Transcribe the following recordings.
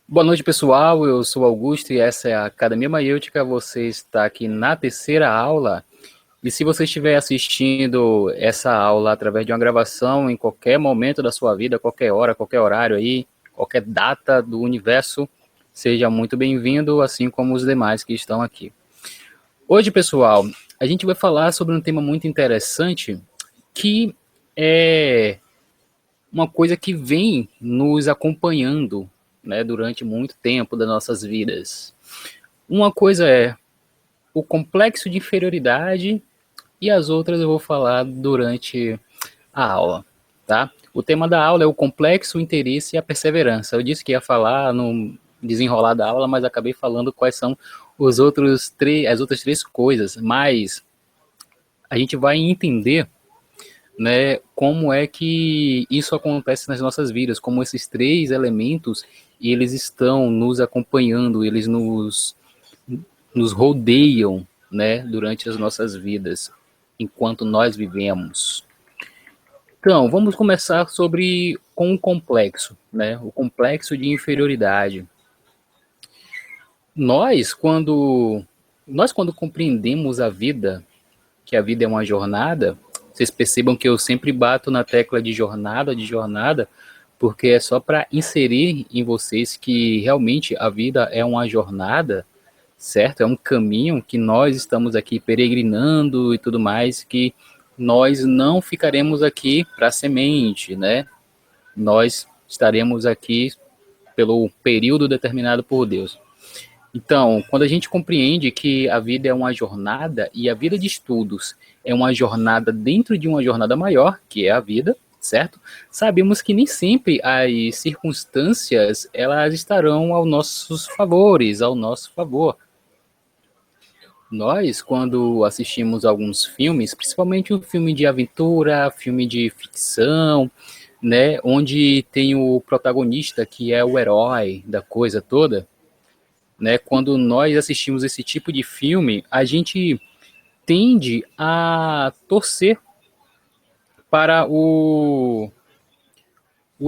Boa noite, pessoal. Eu sou Augusto e essa é a Academia Maiêutica. Você está aqui na terceira aula. E se você estiver assistindo essa aula através de uma gravação em qualquer momento da sua vida, qualquer hora, qualquer horário aí, qualquer data do universo, seja muito bem-vindo, assim como os demais que estão aqui. Hoje, pessoal, a gente vai falar sobre um tema muito interessante que é uma coisa que vem nos acompanhando, né, durante muito tempo das nossas vidas. Uma coisa é o complexo de inferioridade e as outras eu vou falar durante a aula, tá? O tema da aula é o complexo, o interesse e a perseverança. Eu disse que ia falar no desenrolar da aula, mas acabei falando quais são as outras três coisas, mas a gente vai entender, né, como é que isso acontece nas nossas vidas, como esses três elementos eles estão nos acompanhando, eles nos rodeiam, né, durante as nossas vidas, enquanto nós vivemos. Então, vamos começar com o complexo, né, o complexo de inferioridade. Nós quando compreendemos a vida, que a vida é uma jornada, vocês percebam que eu sempre bato na tecla de jornada, porque é só para inserir em vocês que realmente a vida é uma jornada, certo? É um caminho que nós estamos aqui peregrinando e tudo mais, que nós não ficaremos aqui para semente, né? Nós estaremos aqui pelo período determinado por Deus. Então, quando a gente compreende que a vida é uma jornada e a vida de estudos é uma jornada dentro de uma jornada maior, que é a vida, certo? Sabemos que nem sempre as circunstâncias elas estarão aos nossos favores, ao nosso favor. Nós, quando assistimos alguns filmes, principalmente um filme de aventura, filme de ficção, né, onde tem o protagonista que é o herói da coisa toda, né, quando nós assistimos esse tipo de filme, a gente tende a torcer para o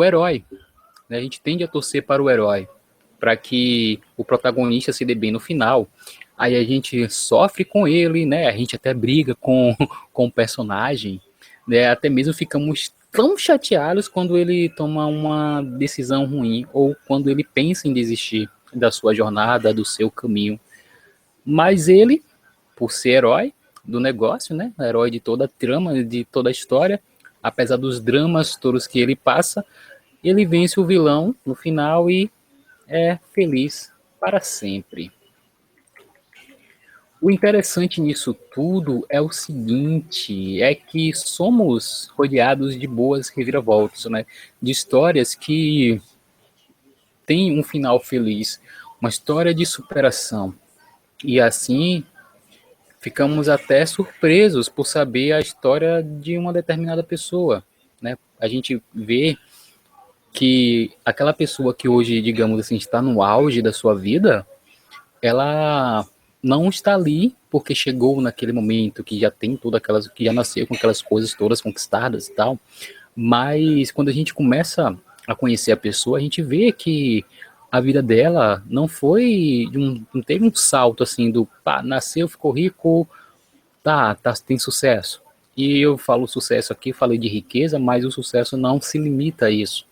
herói, né? A gente tende a torcer para o herói, para que o protagonista se dê bem no final. Aí a gente sofre com ele, né? A gente até briga com o personagem, né? Até mesmo ficamos tão chateados quando ele toma uma decisão ruim ou quando ele pensa em desistir da sua jornada, do seu caminho. Mas ele, por ser herói do negócio, né? Herói de toda a trama, de toda a história, apesar dos dramas todos que ele passa, ele vence o vilão no final e é feliz para sempre. O interessante nisso tudo é o seguinte, é que somos rodeados de boas reviravoltas, né? De histórias que têm um final feliz, uma história de superação. E assim, ficamos até surpresos por saber a história de uma determinada pessoa, né? A gente vê que aquela pessoa que hoje, digamos assim, está no auge da sua vida, ela não está ali porque chegou naquele momento que já tem todas aquelas, que já nasceu com aquelas coisas todas conquistadas e tal, mas quando a gente começa a conhecer a pessoa, a gente vê que a vida dela não foi não teve um salto assim do pá, nasceu, ficou rico, tá, tem sucesso. E eu falo sucesso aqui, falei de riqueza, mas o sucesso não se limita a isso,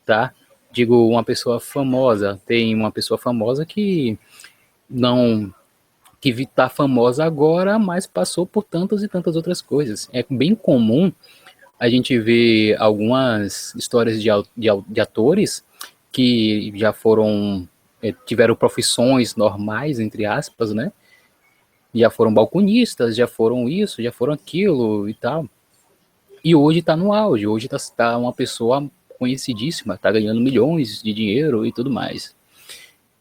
tá? Digo, uma pessoa famosa, tem uma pessoa famosa que não que está famosa agora, mas passou por tantas e tantas outras coisas. É bem comum a gente ver algumas histórias de atores que já foram, tiveram profissões normais, entre aspas, né? Já foram balconistas, já foram isso, já foram aquilo e tal. E hoje está no auge, hoje tá uma pessoa conhecidíssima, está ganhando milhões de dinheiro e tudo mais.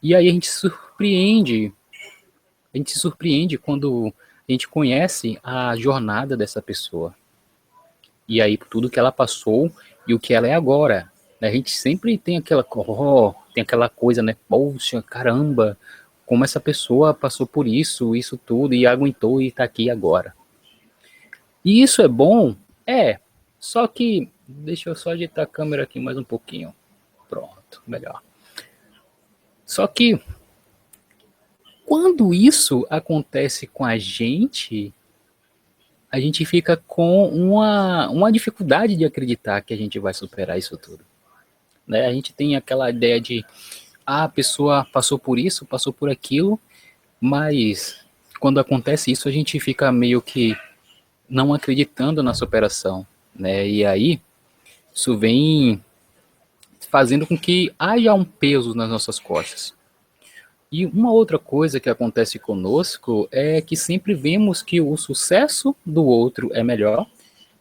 E aí a gente se surpreende quando a gente conhece a jornada dessa pessoa. E aí tudo que ela passou e o que ela é agora. A gente sempre tem aquela coisa, né? Poxa, caramba, como essa pessoa passou por isso tudo e aguentou e está aqui agora. E isso é bom? É. Só que Deixa eu só ajeitar a câmera aqui mais um pouquinho. Pronto, melhor. Só que quando isso acontece com a gente fica com uma dificuldade de acreditar que a gente vai superar isso tudo. Né? A gente tem aquela ideia de, a pessoa passou por isso, passou por aquilo, mas quando acontece isso, a gente fica meio que não acreditando na superação. Né? E aí, isso vem fazendo com que haja um peso nas nossas costas. E uma outra coisa que acontece conosco é que sempre vemos que o sucesso do outro é melhor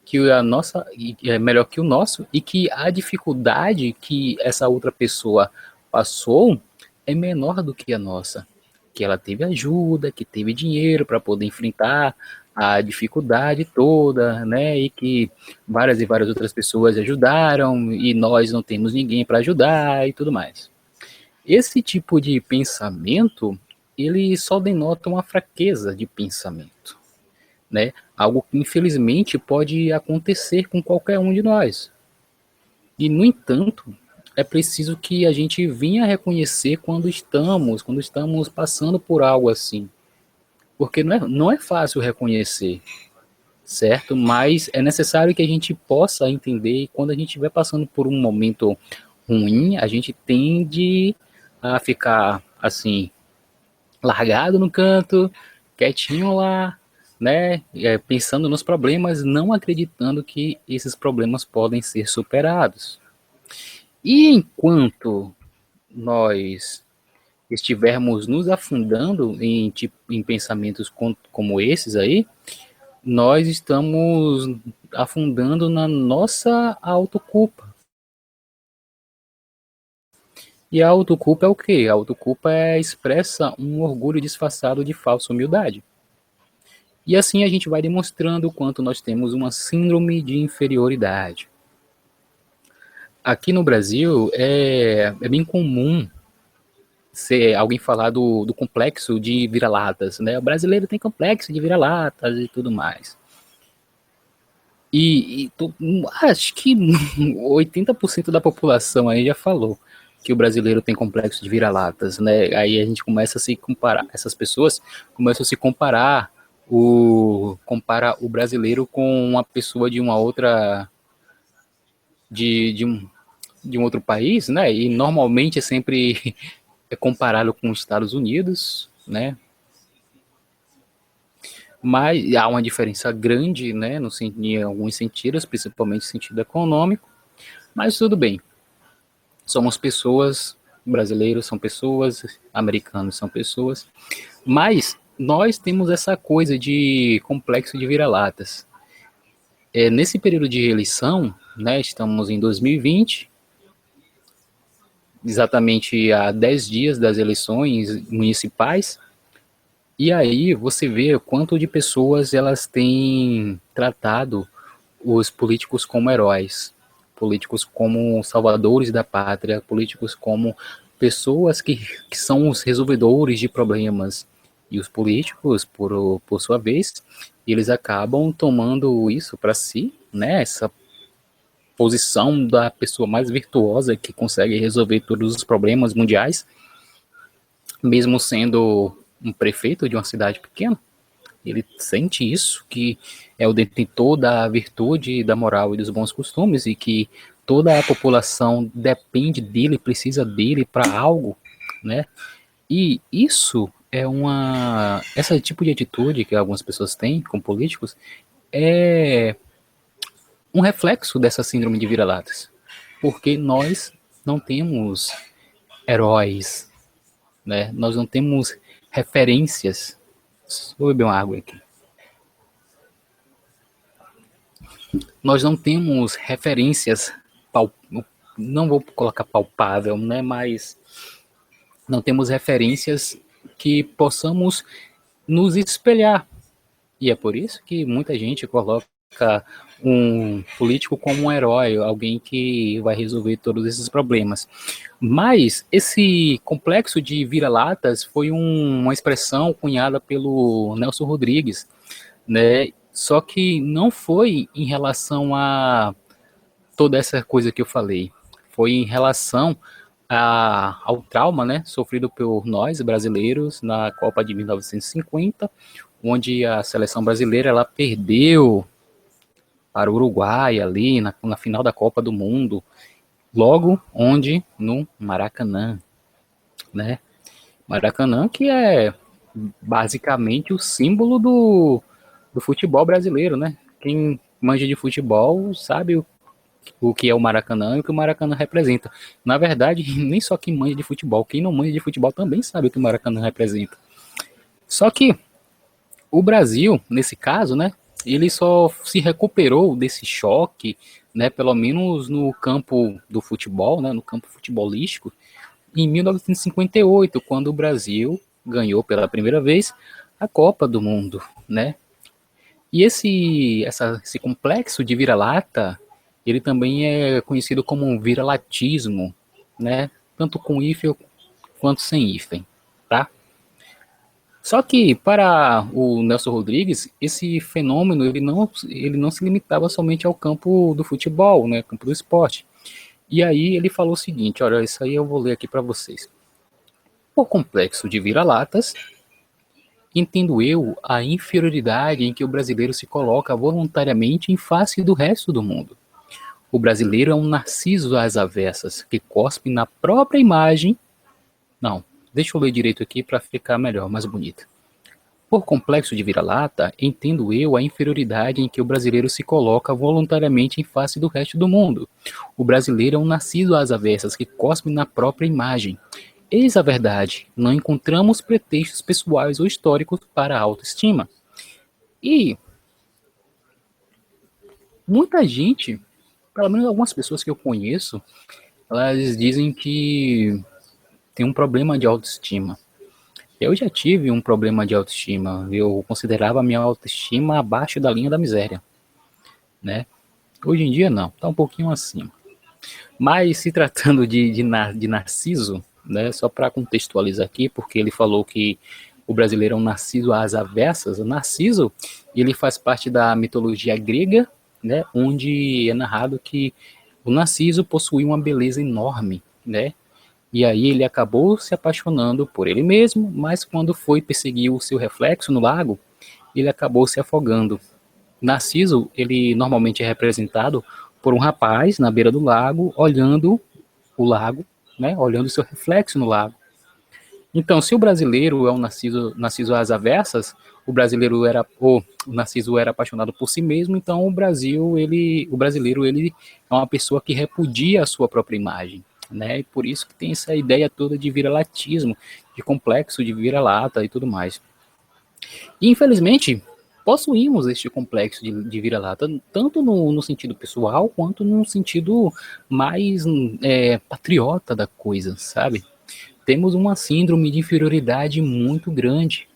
que a nossa é melhor que o nosso e que a dificuldade que essa outra pessoa passou é menor do que a nossa, que ela teve ajuda, que teve dinheiro para poder enfrentar a dificuldade toda, né? E que várias e várias outras pessoas ajudaram e nós não temos ninguém para ajudar e tudo mais. Esse tipo de pensamento, ele só denota uma fraqueza de pensamento, né? Algo que infelizmente pode acontecer com qualquer um de nós. E no entanto, é preciso que a gente venha reconhecer quando estamos passando por algo assim, porque não é fácil reconhecer, certo? Mas é necessário que a gente possa entender e quando a gente estiver passando por um momento ruim, a gente tende a ficar assim largado no canto, quietinho lá, né, pensando nos problemas, não acreditando que esses problemas podem ser superados. E enquanto nós estivermos nos afundando em pensamentos como esses aí, nós estamos afundando na nossa autoculpa. E a autoculpa é o quê? A autoculpa expressa um orgulho disfarçado de falsa humildade. E assim a gente vai demonstrando o quanto nós temos uma síndrome de inferioridade. Aqui no Brasil é bem comum ser alguém falar do complexo de vira-latas, né? O brasileiro tem complexo de vira-latas e tudo mais. Acho que 80% da população aí já falou que o brasileiro tem complexo de vira-latas, né? Aí a gente começa a se comparar, essas pessoas começam a se comparar compara o brasileiro com uma pessoa de uma outra de um outro país, né? E normalmente é sempre é comparado com os Estados Unidos, né? Mas há uma diferença grande, né? No, em alguns sentidos, principalmente no sentido econômico. Mas tudo bem. Somos pessoas, brasileiros são pessoas, americanos são pessoas. Mas nós temos essa coisa de complexo de vira-latas. Nesse período de eleição, né, estamos em 2020, exatamente há 10 dias das eleições municipais, e aí você vê o quanto de pessoas elas têm tratado os políticos como heróis, políticos como salvadores da pátria, políticos como pessoas que são os resolvedores de problemas. E os políticos, por sua vez, eles acabam tomando isso para si, né, essa posição da pessoa mais virtuosa que consegue resolver todos os problemas mundiais, mesmo sendo um prefeito de uma cidade pequena. Ele sente isso, que é o detentor da virtude, da moral e dos bons costumes, e que toda a população depende dele, precisa dele para algo, né? E isso é esse tipo de atitude que algumas pessoas têm com políticos é um reflexo dessa síndrome de vira-latas, porque nós não temos heróis, né? Nós não temos referências. Vou beber uma água aqui. Nós não temos referências, não vou colocar palpável, né? Mas não temos referências que possamos nos espelhar. E é por isso que muita gente coloca um político como um herói, alguém que vai resolver todos esses problemas. Mas esse complexo de vira-latas foi uma expressão cunhada pelo Nelson Rodrigues, né? Só que não foi em relação a toda essa coisa que eu falei foi em relação ao trauma, né, sofrido por nós brasileiros na Copa de 1950, onde a seleção brasileira ela perdeu para o Uruguai ali na final da Copa do Mundo, logo onde no Maracanã, né? Maracanã que é basicamente o símbolo do futebol brasileiro, né? Quem manja de futebol sabe o que é o Maracanã e o que o Maracanã representa. Na verdade, nem só quem manja de futebol, quem não manja de futebol também sabe o que o Maracanã representa. Só que o Brasil, nesse caso, né, ele só se recuperou desse choque, né, pelo menos no campo do futebol, né, no campo futebolístico, em 1958, quando o Brasil ganhou pela primeira vez a Copa do Mundo, né? E esse complexo de vira-lata, ele também é conhecido como um vira-latismo, né? Tanto com hífen quanto sem hífen, tá? Só que para o Nelson Rodrigues, esse fenômeno ele não se limitava somente ao campo do futebol, né? Campo do esporte. E aí ele falou o seguinte, olha, isso aí eu vou ler aqui para vocês. Por complexo de vira-latas, entendo eu a inferioridade em que o brasileiro se coloca voluntariamente em face do resto do mundo. O brasileiro é um narciso às avessas, que cospe na própria imagem. Não, deixa eu ler direito aqui para ficar melhor, mais bonito. Por complexo de vira-lata, entendo eu a inferioridade em que o brasileiro se coloca voluntariamente em face do resto do mundo. O brasileiro é um narciso às avessas, que cospe na própria imagem. Eis a verdade, não encontramos pretextos pessoais ou históricos para a autoestima. E muita gente, pelo menos algumas pessoas que eu conheço, elas dizem que tem um problema de autoestima. Eu já tive um problema de autoestima. Eu considerava a minha autoestima abaixo da linha da miséria, né? Hoje em dia não, tá um pouquinho acima. Mas se tratando de Narciso, né, só para contextualizar aqui, porque ele falou que o brasileiro é um Narciso às avessas. O Narciso, ele faz parte da mitologia grega, né, onde é narrado que o Narciso possuía uma beleza enorme, né? E aí ele acabou se apaixonando por ele mesmo, mas quando foi perseguir o seu reflexo no lago, ele acabou se afogando. Narciso, ele normalmente é representado por um rapaz na beira do lago, olhando o lago, né, olhando o seu reflexo no lago. Então, se o brasileiro é um Narciso às avessas, o Narciso era apaixonado por si mesmo, então o brasileiro, ele é uma pessoa que repudia a sua própria imagem, né? E por isso que tem essa ideia toda de vira-latismo, de complexo de vira-lata e tudo mais. E, infelizmente, possuímos este complexo de vira-lata, tanto no sentido pessoal, quanto no sentido mais patriota da coisa, sabe? Temos uma síndrome de inferioridade muito grande.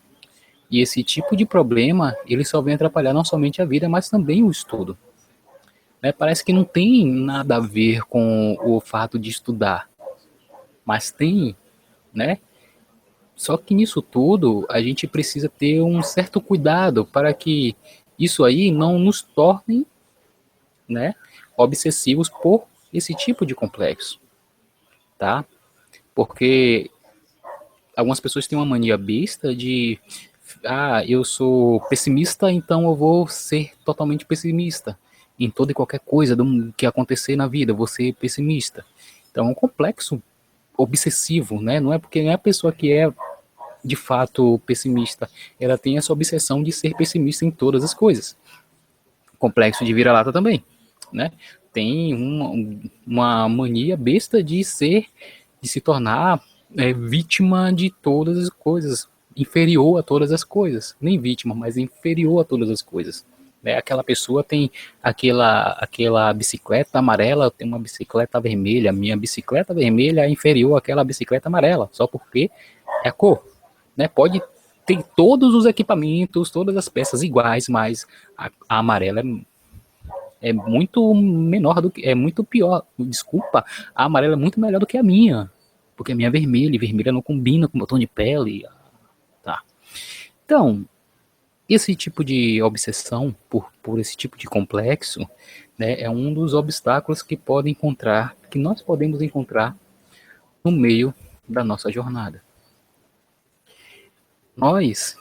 E esse tipo de problema, ele só vem atrapalhar não somente a vida, mas também o estudo. Né? Parece que não tem nada a ver com o fato de estudar, mas tem, né? Só que nisso tudo, a gente precisa ter um certo cuidado para que isso aí não nos torne, né, obsessivos por esse tipo de complexo, tá? Porque algumas pessoas têm uma mania besta de eu sou pessimista, então eu vou ser totalmente pessimista em toda e qualquer coisa que acontecer na vida, eu vou ser pessimista. Então é um complexo obsessivo, né? Não é porque não é a pessoa que é de fato pessimista, ela tem essa obsessão de ser pessimista em todas as coisas. Complexo de vira-lata também, né? Tem uma mania besta de se tornar vítima de todas as coisas, inferior a todas as coisas, nem vítima, mas inferior a todas as coisas. Né? Aquela pessoa tem aquela bicicleta amarela, tem uma bicicleta vermelha, minha bicicleta vermelha é inferior àquela bicicleta amarela, só porque é a cor. Né? Pode ter todos os equipamentos, todas as peças iguais, mas a amarela é muito menor é muito pior. Desculpa, a amarela é muito melhor do que a minha, porque a minha é vermelha, e vermelha não combina com o meu tom de pele. Tá. Então, esse tipo de obsessão por esse tipo de complexo, né, é um dos obstáculos que nós podemos encontrar no meio da nossa jornada. Nós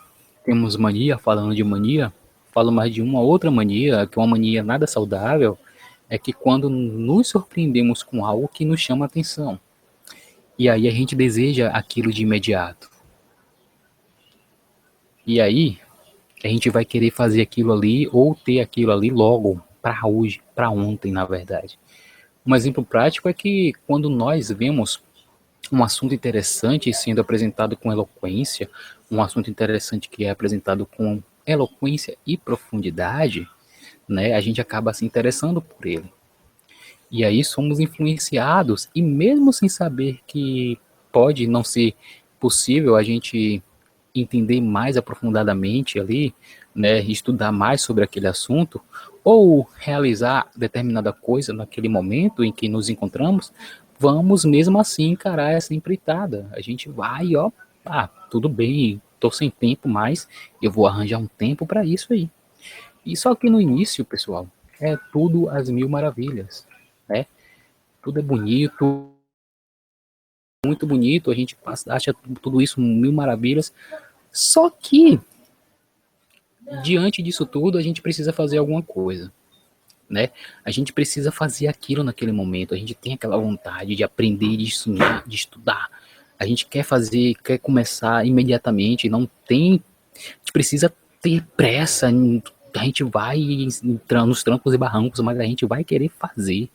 temos mania, falando de mania, falo mais de uma outra mania, que é uma mania nada saudável, é que quando nos surpreendemos com algo que nos chama a atenção, e aí a gente deseja aquilo de imediato. E aí a gente vai querer fazer aquilo ali ou ter aquilo ali logo, para hoje, para ontem, na verdade. Um exemplo prático é que quando nós vemos um assunto interessante sendo apresentado com eloquência, um assunto interessante que é apresentado com eloquência e profundidade, né, a gente acaba se interessando por ele. E aí somos influenciados, e mesmo sem saber que pode não ser possível a gente entender mais aprofundadamente ali, né, estudar mais sobre aquele assunto, ou realizar determinada coisa naquele momento em que nos encontramos, vamos mesmo assim encarar essa empreitada. A gente vai, ó, tudo bem, tô sem tempo, mas eu vou arranjar um tempo para isso aí. E só que no início, pessoal, é tudo às mil maravilhas, né? Tudo é bonito, muito bonito, a gente acha tudo isso mil maravilhas, só que diante disso tudo, a gente precisa fazer alguma coisa, né? A gente precisa fazer aquilo naquele momento. A gente tem aquela vontade de aprender, de ensinar, de estudar. A gente quer fazer, quer começar imediatamente. Não tem, a gente precisa ter pressa. A gente vai entrar nos trancos e barrancos, mas a gente vai querer fazer.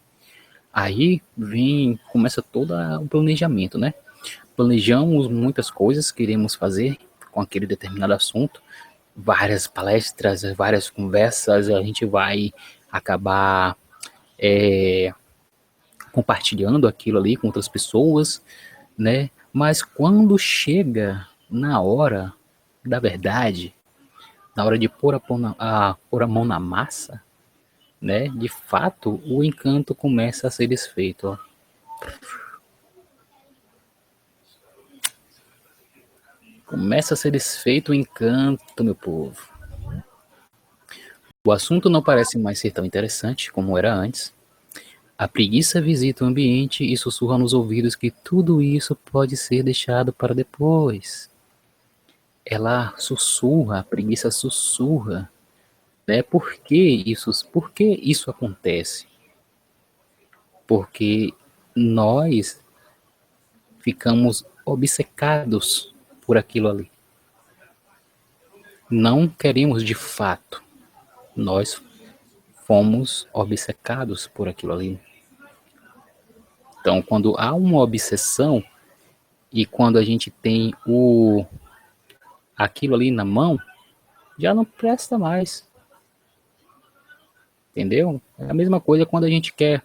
Aí começa todo o planejamento, né? Planejamos muitas coisas que queremos fazer com aquele determinado assunto, várias palestras, várias conversas, a gente vai acabar compartilhando aquilo ali com outras pessoas, né? Mas quando chega na hora da verdade, na hora de pôr a mão na massa, né? De fato, o encanto começa a ser desfeito, ó. Começa a ser desfeito o encanto, meu povo. O assunto não parece mais ser tão interessante como era antes. A preguiça visita o ambiente e sussurra nos ouvidos que tudo isso pode ser deixado para depois. Ela sussurra, a preguiça sussurra, né? Por que isso acontece? Porque nós ficamos obcecados por aquilo ali. Não queremos de fato. Nós fomos obcecados por aquilo ali. Então, quando há uma obsessão e quando a gente tem aquilo ali na mão, já não presta mais, entendeu? É a mesma coisa quando a gente quer.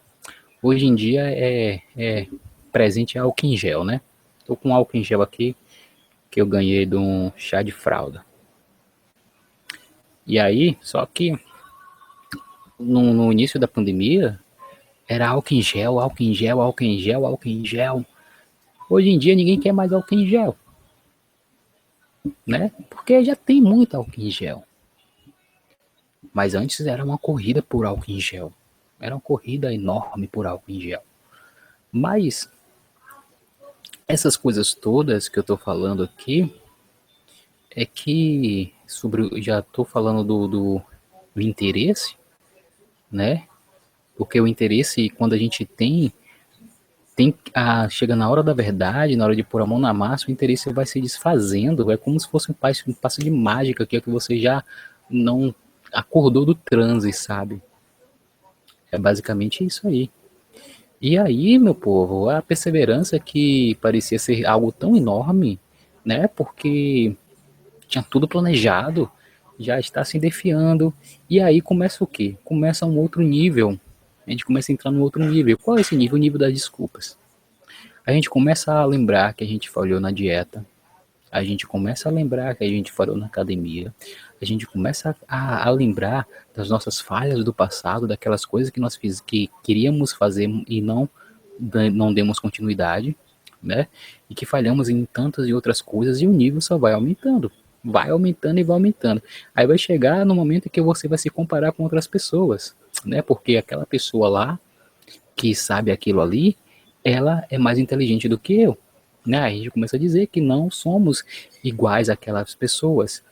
Hoje em dia é presente álcool em gel, né? Tô com álcool em gel aqui que eu ganhei de um chá de fralda. E aí, só que no início da pandemia era álcool em gel, álcool em gel, álcool em gel, álcool em gel. Hoje em dia ninguém quer mais álcool em gel, né? Porque já tem muito álcool em gel. Mas antes era uma corrida por álcool em gel. Era uma corrida enorme por álcool em gel. Mas essas coisas todas que eu tô falando aqui é que já tô falando do interesse, né? Porque o interesse, quando a gente chega na hora da verdade, na hora de pôr a mão na massa, o interesse vai se desfazendo, é como se fosse um passo de mágica, que é que você já não acordou do transe, sabe? É basicamente isso aí. E aí, meu povo, a perseverança que parecia ser algo tão enorme, né? Porque tinha tudo planejado, já está se defiando. E aí começa o quê? Começa um outro nível. A gente começa a entrar num outro nível. Qual é esse nível? O nível das desculpas. A gente começa a lembrar que a gente falhou na dieta. A gente começa a lembrar que a gente falhou na academia. A gente começa a lembrar das nossas falhas do passado, daquelas coisas que que queríamos fazer e não demos continuidade, né? E que falhamos em tantas e outras coisas e o nível só vai aumentando. vai aumentando e vai aumentando. Aí vai chegar no momento em que você vai se comparar com outras pessoas, né? Porque aquela pessoa lá que sabe aquilo ali, ela é mais inteligente do que eu. Né? Aí a gente começa a dizer que não somos iguais àquelas pessoas,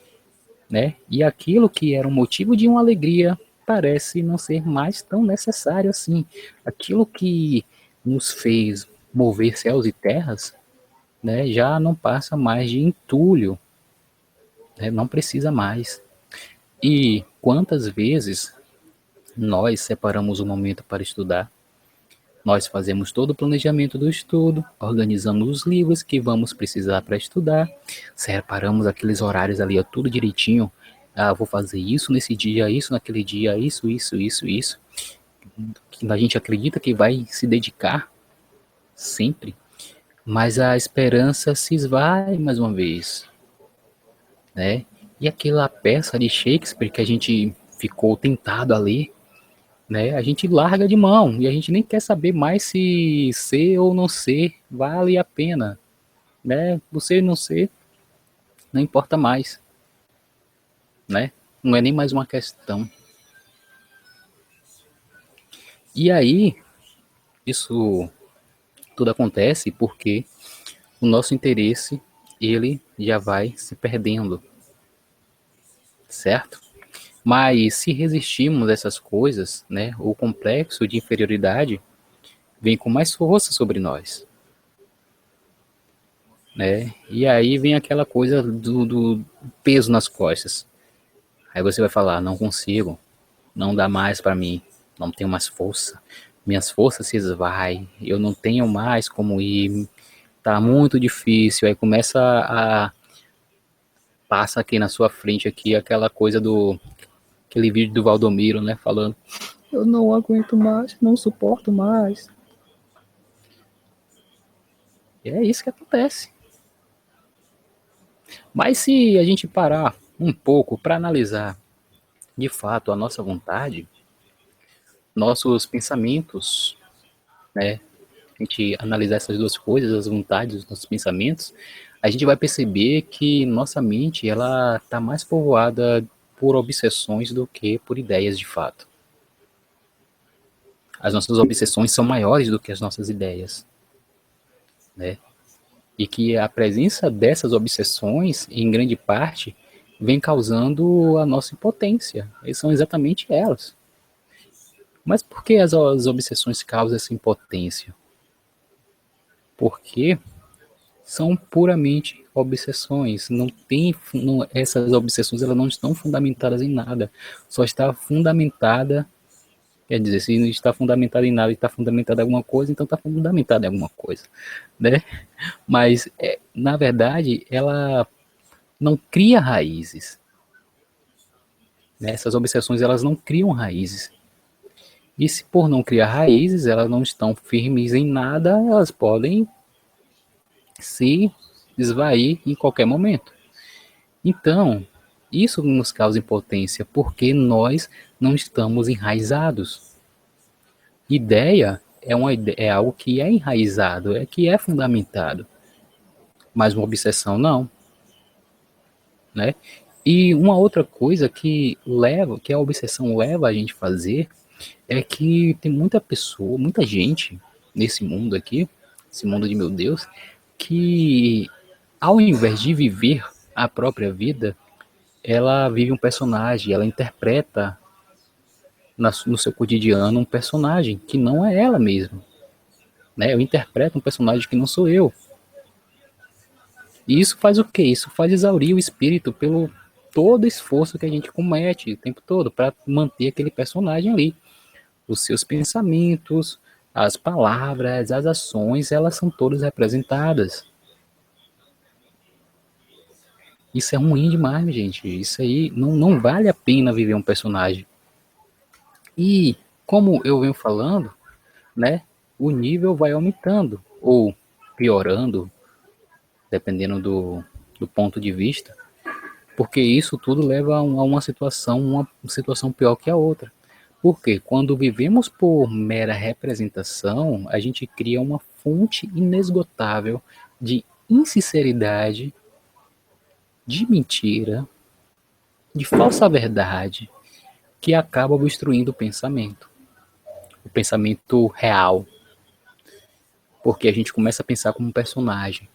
né? E aquilo que era um motivo de uma alegria parece não ser mais tão necessário assim. Aquilo que nos fez mover céus e terras, né, já não passa mais de entulho, né? Não precisa mais. E quantas vezes nós separamos um momento para estudar? Nós fazemos todo o planejamento do estudo, organizamos os livros que vamos precisar para estudar, separamos aqueles horários ali, ó, tudo direitinho. Ah, vou fazer isso nesse dia, isso naquele dia, isso. Que a gente acredita que vai se dedicar sempre, mas a esperança se esvai mais uma vez, né? E aquela peça de Shakespeare que a gente ficou tentado a ler, né? A gente larga de mão e a gente nem quer saber mais se ser ou não ser vale a pena, né? Você não ser, não importa mais, né? Não é nem mais uma questão. E aí, isso tudo acontece porque o nosso interesse, ele já vai se perdendo, certo? Mas se resistirmos a essas coisas, né, o complexo de inferioridade vem com mais força sobre nós, né? E aí vem aquela coisa do peso nas costas. Aí você vai falar, não consigo, não dá mais para mim, não tenho mais força, minhas forças se esvaem, eu não tenho mais como ir, tá muito difícil. Aí começa a passa aqui na sua frente aqui aquela coisa do aquele vídeo do Valdomiro, né, falando, eu não aguento mais, não suporto mais. E é isso que acontece. Mas se a gente parar um pouco para analisar de fato a nossa vontade, nossos pensamentos, né, a gente analisar essas duas coisas, as vontades, os nossos pensamentos, a gente vai perceber que nossa mente ela está mais povoada por obsessões do que por ideias de fato. As nossas obsessões são maiores do que as nossas ideias, né? E que a presença dessas obsessões, em grande parte, vem causando a nossa impotência. E são exatamente elas. Mas por que as obsessões causam essa impotência? Porque são puramente obsessões. Não tem, não, essas obsessões elas não estão fundamentadas em nada. Só está fundamentada, quer dizer, se não está fundamentada em nada e está fundamentada em alguma coisa, então está fundamentada em alguma coisa, né? Mas na verdade ela não cria raízes. Né? Essas obsessões elas não criam raízes. E se por não criar raízes, elas não estão firmes em nada, elas podem se esvair em qualquer momento. Então, isso nos causa impotência, porque nós não estamos enraizados. Ideia é algo que é enraizado, é que é fundamentado, mas uma obsessão não, né? E uma outra coisa que leva, que a obsessão leva a gente a fazer, é que tem muita pessoa, muita gente nesse mundo aqui, esse mundo de meu Deus, que ao invés de viver a própria vida, ela vive um personagem, ela interpreta no seu cotidiano um personagem que não é ela mesma, né? Eu interpreto um personagem que não sou eu. E isso faz o quê? Isso faz exaurir o espírito pelo todo esforço que a gente comete o tempo todo para manter aquele personagem ali. Os seus pensamentos, as palavras, as ações, elas são todas representadas. Isso é ruim demais, gente. Isso aí não vale a pena viver um personagem. E, como eu venho falando, né, o nível vai aumentando ou piorando, dependendo do ponto de vista, porque isso tudo leva a uma situação pior que a outra. Porque quando vivemos por mera representação, a gente cria uma fonte inesgotável de insinceridade de mentira, de falsa verdade, que acaba obstruindo o pensamento real, porque a gente começa a pensar como um personagem,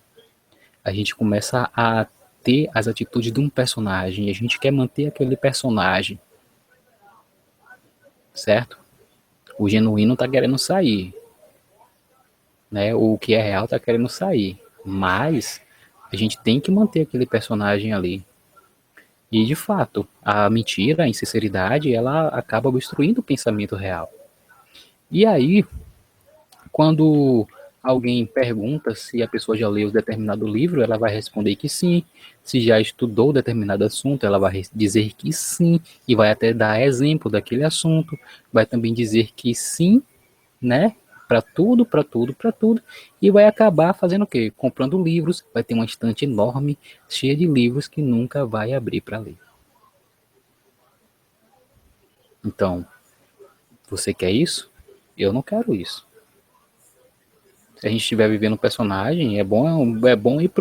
a gente começa a ter as atitudes de um personagem, e a gente quer manter aquele personagem, certo? O genuíno tá querendo sair, né? O que é real tá querendo sair, mas a gente tem que manter aquele personagem ali. E de fato, a mentira, a insinceridade, ela acaba obstruindo o pensamento real. E aí, quando alguém pergunta se a pessoa já leu determinado livro, ela vai responder que sim. Se já estudou determinado assunto, ela vai dizer que sim, e vai até dar exemplo daquele assunto, vai também dizer que sim, né? Para tudo, para tudo, para tudo, e vai acabar fazendo o quê? Comprando livros, vai ter uma estante enorme, cheia de livros que nunca vai abrir para ler. Então, você quer isso? Eu não quero isso. Se a gente estiver vivendo um personagem, é bom ir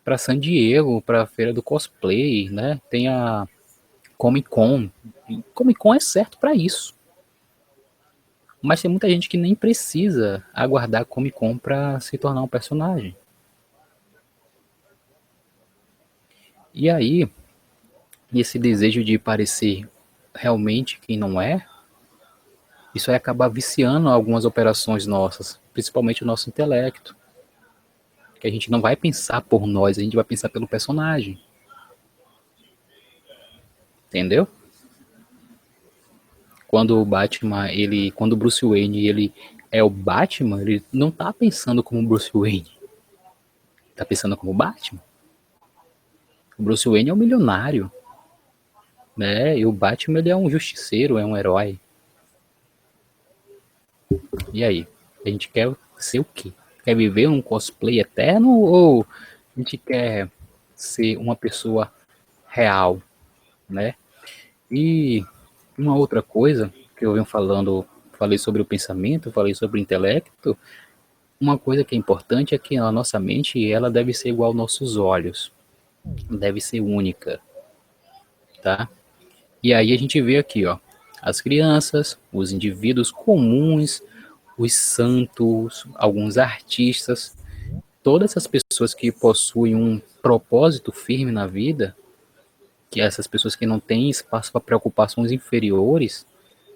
pra San Diego, pra feira do cosplay, né? Tem a Comic Con. Comic Con é certo pra isso. Mas tem muita gente que nem precisa aguardar a Comic Con pra se tornar um personagem. E aí, esse desejo de parecer realmente quem não é, isso vai acabar viciando algumas operações nossas, principalmente o nosso intelecto. Que a gente não vai pensar por nós, a gente vai pensar pelo personagem. Entendeu? Quando o Batman, quando o Bruce Wayne, ele é o Batman, ele não tá pensando como Bruce Wayne, tá pensando como Batman. O Bruce Wayne é um milionário, né? E o Batman, ele é um justiceiro, é um herói. E aí? A gente quer ser o quê? Quer viver um cosplay eterno ou a gente quer ser uma pessoa real, né? E uma outra coisa que eu venho falando, falei sobre o pensamento, falei sobre o intelecto. Uma coisa que é importante é que a nossa mente, ela deve ser igual aos nossos olhos, deve ser única, tá? E aí a gente vê aqui, ó, as crianças, os indivíduos comuns, os santos, alguns artistas, todas essas pessoas que possuem um propósito firme na vida, que essas pessoas que não têm espaço para preocupações inferiores,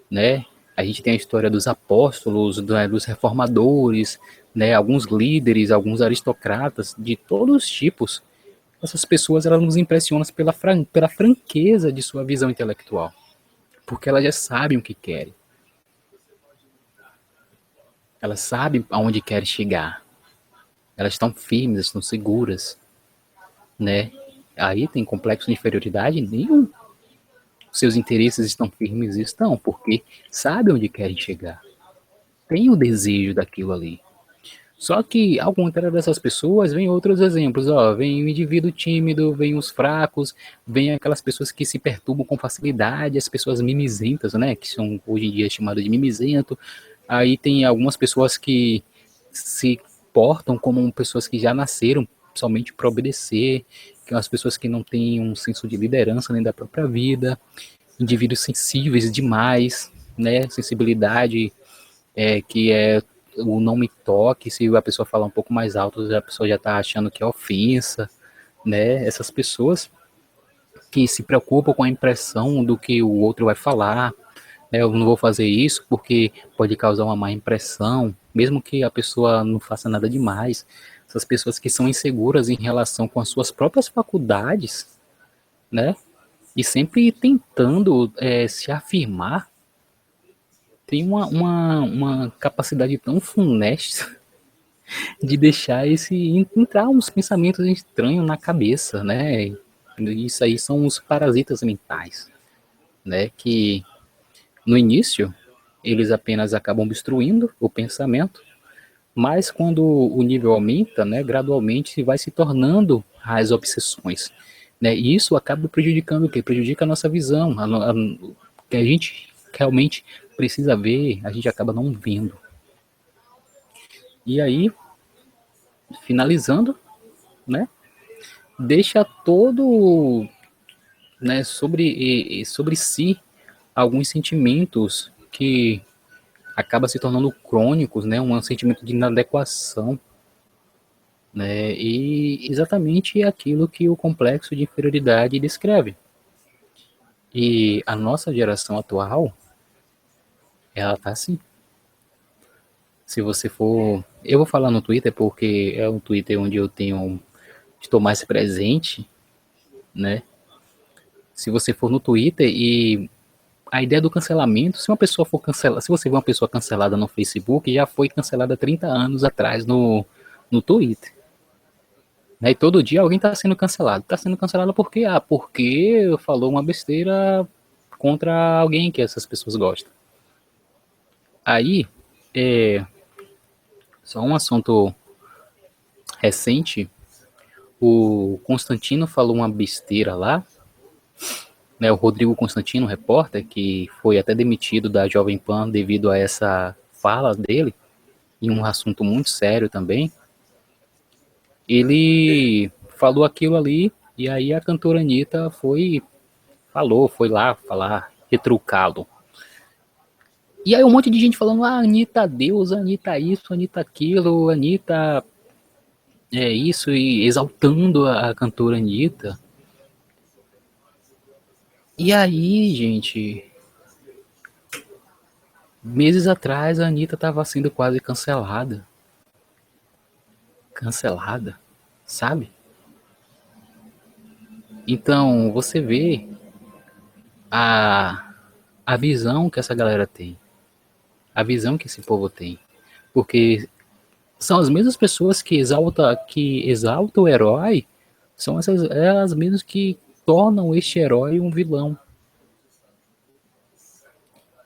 né? A gente tem a história dos apóstolos, dos reformadores, né? Alguns líderes, alguns aristocratas de todos os tipos. Essas pessoas elas nos impressionam pela franqueza de sua visão intelectual, porque elas já sabem o que querem, elas sabem aonde querem chegar, elas estão firmes, estão seguras, né? Aí tem complexo de inferioridade nenhum. Seus interesses estão firmes, estão, porque sabem onde querem chegar, tem o desejo daquilo ali. Só que, ao contrário dessas pessoas, vem outros exemplos, ó, vem o indivíduo tímido, vem os fracos, vem aquelas pessoas que se perturbam com facilidade, as pessoas mimizentas, né, que são hoje em dia chamadas de mimizento. Aí tem algumas pessoas que se portam como pessoas que já nasceram somente para obedecer, que são as pessoas que não têm um senso de liderança nem da própria vida, indivíduos sensíveis demais, né, sensibilidade que é o não me toque, se a pessoa falar um pouco mais alto, a pessoa já está achando que é ofensa, né? Essas pessoas que se preocupam com a impressão do que o outro vai falar, né? Eu não vou fazer isso porque pode causar uma má impressão, mesmo que a pessoa não faça nada demais. Essas pessoas que são inseguras em relação com as suas próprias faculdades, né? E sempre tentando se afirmar, tem uma capacidade tão funesta de deixar entrar uns pensamentos estranhos na cabeça, né? Isso aí são os parasitas mentais, né? Que no início eles apenas acabam obstruindo o pensamento, mas quando o nível aumenta, né, gradualmente vai se tornando as obsessões, né? E isso acaba prejudicando o quê? Prejudica a nossa visão, que a gente realmente precisa ver, a gente acaba não vendo. E aí, finalizando, né? deixa todo, né, sobre si alguns sentimentos que acaba se tornando crônicos, né, um sentimento de inadequação, né, e exatamente aquilo que o complexo de inferioridade descreve. E a nossa geração atual, ela tá assim. Se você for, eu vou falar no Twitter porque é um Twitter onde eu estou mais presente, né? Se você for no Twitter e a ideia do cancelamento, se uma pessoa for cancelada, se você vê uma pessoa cancelada no Facebook, já foi cancelada 30 anos atrás no Twitter. Né? E todo dia alguém está sendo cancelado. Está sendo cancelado por quê? Ah, porque falou uma besteira contra alguém que essas pessoas gostam. Aí, é, só um assunto recente, o Constantino falou uma besteira lá, né, o Rodrigo Constantino, repórter, que foi até demitido da Jovem Pan devido a essa fala dele, em um assunto muito sério também, ele falou aquilo ali, e aí a cantora Anitta foi lá falar, retrucá-lo. E aí um monte de gente falando, ah, Anitta Deus, Anitta isso, Anitta aquilo, Anitta é isso, e exaltando a cantora Anitta. E aí, gente, meses atrás a Anitta estava sendo quase cancelada. Cancelada, sabe? Então, você vê a, a visão que essa galera tem, a visão que esse povo tem. Porque são as mesmas pessoas que exaltam o herói, são elas mesmas que tornam este herói um vilão.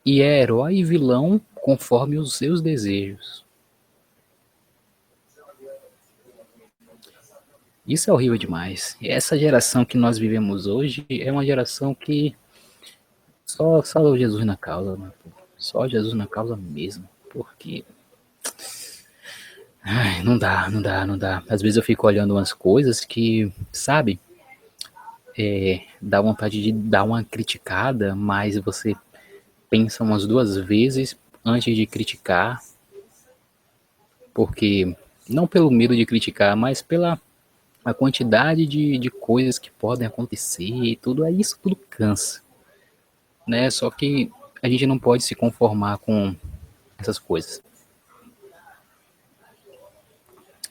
E é herói e vilão conforme os seus desejos. Isso é horrível demais. E essa geração que nós vivemos hoje é uma geração que só Jesus na causa, né? Só Jesus na causa mesmo. Porque ai, não dá, não dá, não dá. Às vezes eu fico olhando umas coisas que, sabe, dá vontade de dar uma criticada, mas você pensa umas duas vezes antes de criticar, porque não pelo medo de criticar, mas pela a quantidade de coisas que podem acontecer e tudo, aí isso tudo cansa, né? Só que a gente não pode se conformar com essas coisas.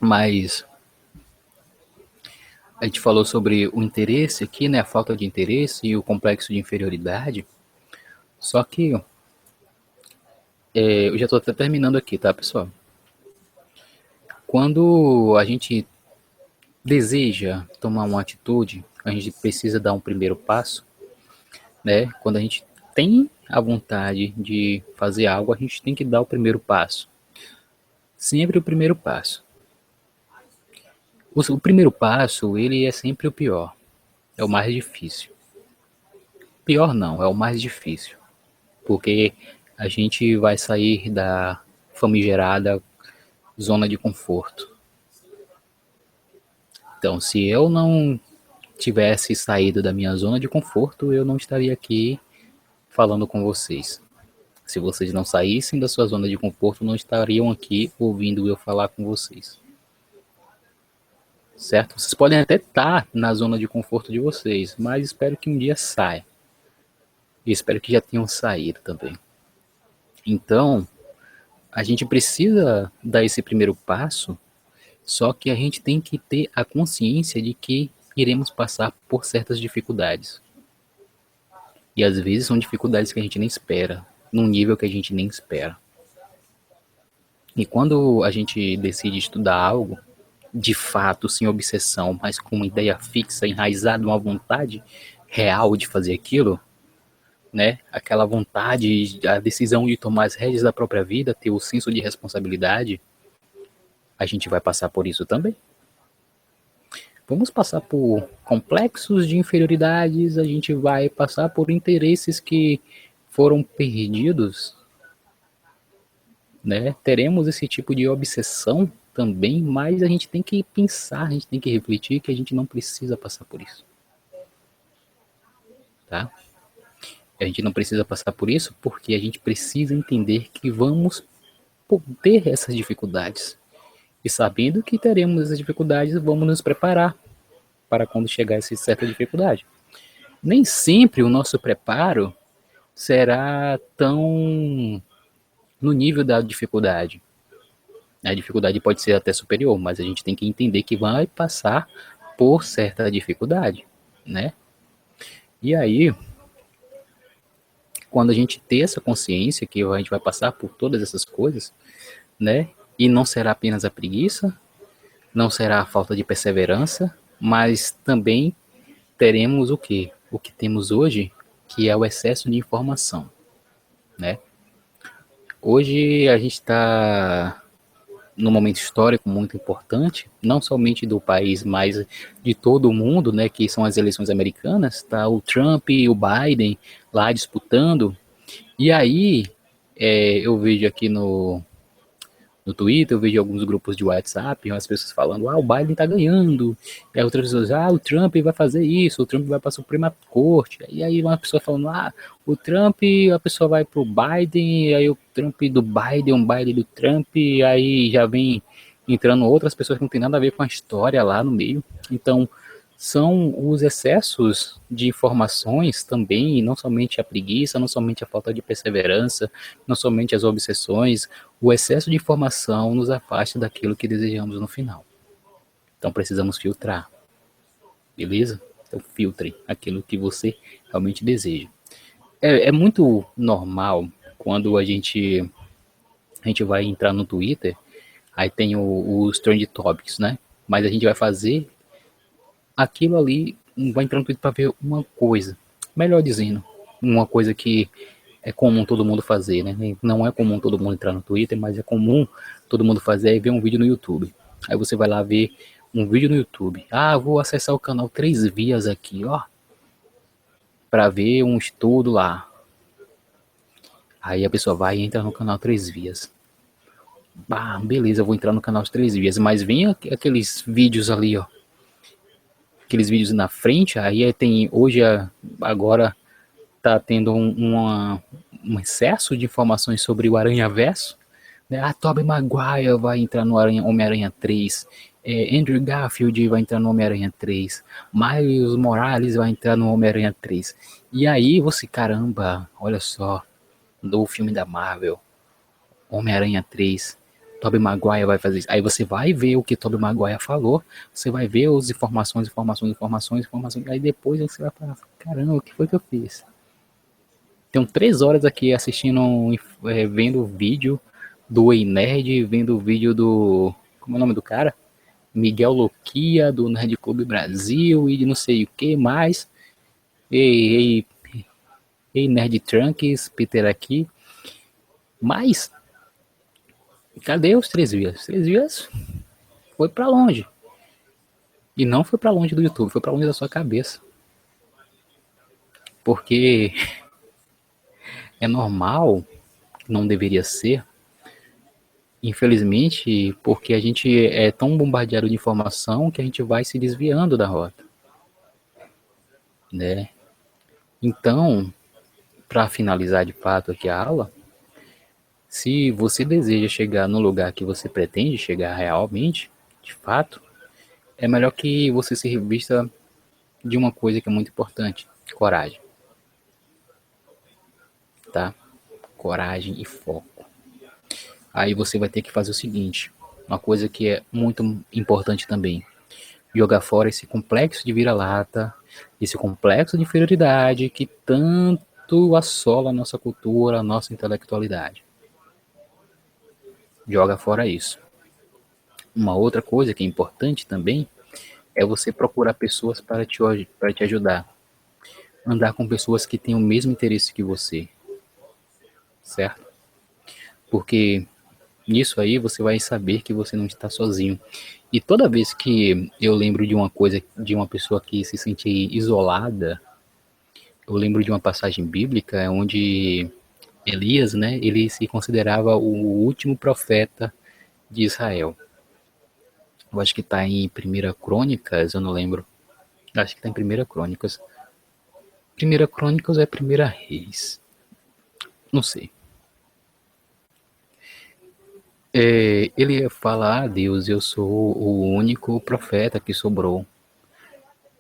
Mas a gente falou sobre o interesse aqui, né? A falta de interesse e o complexo de inferioridade. Só que eu já estou até terminando aqui, tá, pessoal? Quando a gente deseja tomar uma atitude, a gente precisa dar um primeiro passo, né? Quando a gente tem a vontade de fazer algo, a gente tem que dar o primeiro passo. Sempre o primeiro passo. O primeiro passo, ele é sempre o pior. É o mais difícil. Pior não, é o mais difícil. Porque a gente vai sair da famigerada zona de conforto. Então, se eu não tivesse saído da minha zona de conforto, eu não estaria aqui falando com vocês. Se vocês não saíssem da sua zona de conforto, não estariam aqui ouvindo eu falar com vocês. Certo? Vocês podem até estar na zona de conforto de vocês, mas espero que um dia saia. E espero que já tenham saído também. Então, a gente precisa dar esse primeiro passo, só que a gente tem que ter a consciência de que iremos passar por certas dificuldades. E às vezes são dificuldades que a gente nem espera, num nível que a gente nem espera. E quando a gente decide estudar algo, de fato, sem obsessão, mas com uma ideia fixa, enraizada, uma vontade real de fazer aquilo, né? Aquela vontade, a decisão de tomar as rédeas da própria vida, ter o senso de responsabilidade, a gente vai passar por isso também. Vamos passar por complexos de inferioridades, a gente vai passar por interesses que foram perdidos, né? Teremos esse tipo de obsessão também, mas a gente tem que pensar, a gente tem que refletir que a gente não precisa passar por isso, tá? A gente não precisa passar por isso porque a gente precisa entender que vamos ter essas dificuldades. E sabendo que teremos essas dificuldades, vamos nos preparar para quando chegar essa certa dificuldade. Nem sempre o nosso preparo será tão no nível da dificuldade. A dificuldade pode ser até superior, mas a gente tem que entender que vai passar por certa dificuldade, né? E aí, quando a gente ter essa consciência que a gente vai passar por todas essas coisas, né? E não será apenas a preguiça, não será a falta de perseverança, mas também teremos o quê? O que temos hoje, que é o excesso de informação, né? Hoje a gente está num momento histórico muito importante, não somente do país, mas de todo o mundo, né, que são as eleições americanas, tá o Trump e o Biden lá disputando, e aí eu vejo aqui no Twitter, eu vejo alguns grupos de WhatsApp, as pessoas falando, o Biden tá ganhando, e aí outras pessoas, o Trump vai fazer isso, o Trump vai para a Suprema Corte, e aí uma pessoa falando, o Trump, a pessoa vai pro Biden, e aí o Trump do Biden, um Biden do Trump, e aí já vem entrando outras pessoas que não tem nada a ver com a história lá no meio, então são os excessos de informações também, e não somente a preguiça, não somente a falta de perseverança, não somente as obsessões, o excesso de informação nos afasta daquilo que desejamos no final. Então precisamos filtrar, beleza? Então filtre aquilo que você realmente deseja. É muito normal quando a gente vai entrar no Twitter, aí tem os Trend Topics, né? Mas a gente vai fazer aquilo ali, vai entrar no Twitter para ver uma coisa. Melhor dizendo, uma coisa que é comum todo mundo fazer, né? Não é comum todo mundo entrar no Twitter, mas é comum todo mundo fazer é ver um vídeo no YouTube. Aí você vai lá ver um vídeo no YouTube. Vou acessar o canal 3 Vias aqui, ó, para ver um estudo lá. Aí a pessoa vai e entra no canal 3 Vias. Beleza, eu vou entrar no canal 3 Vias, mas vem aqueles vídeos ali, ó. Aqueles vídeos na frente, aí tem hoje agora tá tendo um excesso de informações sobre o Aranha-Verso, né? Tobey Maguire vai entrar no Homem-Aranha 3, Andrew Garfield vai entrar no Homem-Aranha 3, Miles Morales vai entrar no Homem-Aranha 3. E aí você, caramba, olha só, do filme da Marvel, Homem-Aranha 3, Tobey Maguire vai fazer isso. Aí você vai ver o que Tobey Maguire falou, você vai ver as informações, aí depois você vai falar, caramba, o que foi que eu fiz? Tenho 3 horas aqui assistindo, vendo o vídeo do Ei Nerd, vendo o vídeo do... Como é o nome do cara? Miguel Loquia, do Nerd Clube Brasil e de não sei o que mais. Ei, Nerd Trunks, Peter aqui. Mas, cadê os 3 Vias? 3 Vias foi pra longe. E não foi pra longe do YouTube, foi pra longe da sua cabeça. Porque é normal, não deveria ser, infelizmente, porque a gente é tão bombardeado de informação que a gente vai se desviando da rota, né? Então, para finalizar de fato aqui a aula, se você deseja chegar no lugar que você pretende chegar realmente, de fato, é melhor que você se revista de uma coisa que é muito importante: coragem, tá? Coragem e foco. Aí você vai ter que fazer o seguinte, uma coisa que é muito importante também: jogar fora esse complexo de vira-lata, esse complexo de inferioridade que tanto assola a nossa cultura, a nossa intelectualidade. Joga fora isso. Uma outra coisa que é importante também é você procurar pessoas para te ajudar. Andar com pessoas que têm o mesmo interesse que você, certo? Porque nisso aí você vai saber que você não está sozinho. E toda vez que eu lembro de uma coisa, de uma pessoa que se sente isolada, eu lembro de uma passagem bíblica onde Elias, né, ele se considerava o último profeta de Israel. Eu acho que tá em Primeira Crônicas, eu não lembro. Acho que tá em Primeira Crônicas. Primeira Crônicas é Primeira Reis. Não sei. Ele fala, Deus, eu sou o único profeta que sobrou.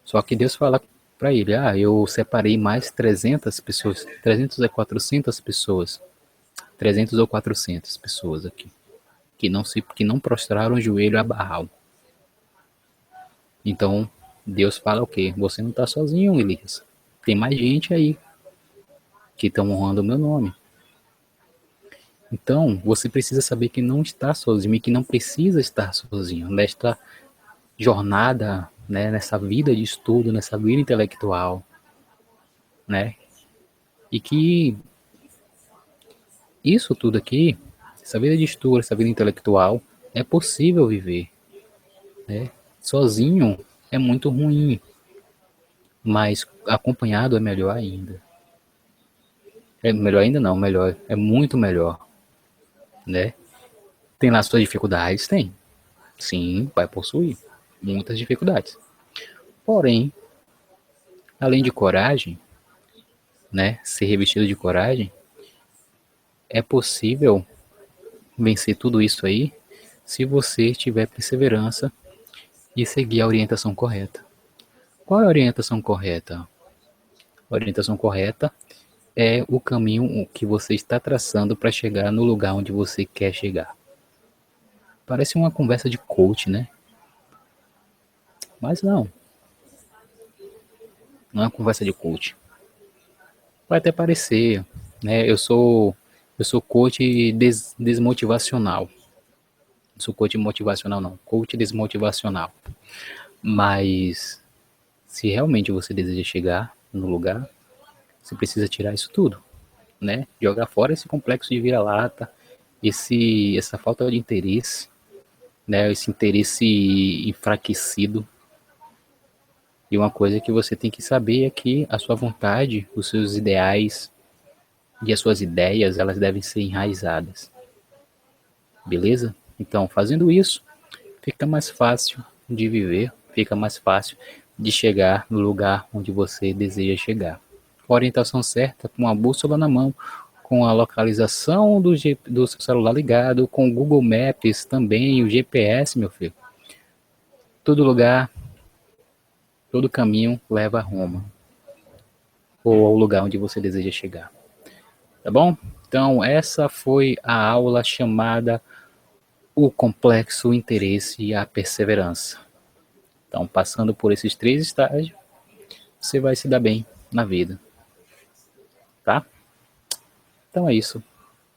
Só que Deus fala para ele, eu separei mais 300 pessoas, 300 a 400 pessoas, 300 ou 400 pessoas aqui, que não prostraram o joelho a Baal. Então, Deus fala o quê? Você não está sozinho, Elias. Tem mais gente aí que estão honrando o meu nome. Então, você precisa saber que não está sozinho e que não precisa estar sozinho nesta jornada, né, nessa vida de estudo, nessa vida intelectual, né? E que isso tudo aqui, essa vida de estudo, essa vida intelectual, é possível viver, né? Sozinho é muito ruim, mas acompanhado é melhor ainda. É melhor ainda não, melhor, é muito melhor, né? Tem lá suas dificuldades? Tem. Sim, vai possuir muitas dificuldades. Porém, além de coragem, né, ser revestido de coragem, é possível vencer tudo isso aí se você tiver perseverança e seguir a orientação correta. Qual é a orientação correta? A orientação correta é o caminho que você está traçando para chegar no lugar onde você quer chegar. Parece uma conversa de coach, né? Mas não é uma conversa de coach. Vai até parecer, né? Eu sou coach desmotivacional. Não sou coach motivacional não, coach desmotivacional. Mas se realmente você deseja chegar no lugar, você precisa tirar isso tudo, né? Jogar fora esse complexo de vira-lata, essa falta de interesse, né? Esse interesse enfraquecido. E uma coisa que você tem que saber é que a sua vontade, os seus ideais e as suas ideias, elas devem ser enraizadas. Beleza? Então, fazendo isso, fica mais fácil de viver, fica mais fácil de chegar no lugar onde você deseja chegar. Com a orientação certa, com a bússola na mão, com a localização do seu celular ligado, com o Google Maps também, o GPS, meu filho. Todo lugar, todo caminho leva a Roma, ou ao lugar onde você deseja chegar. Tá bom? Então, essa foi a aula chamada O Complexo Interesse e a Perseverança. Então, passando por esses 3 estágios, você vai se dar bem na vida, tá? Então é isso.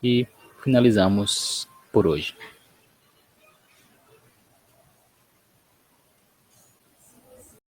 E finalizamos por hoje.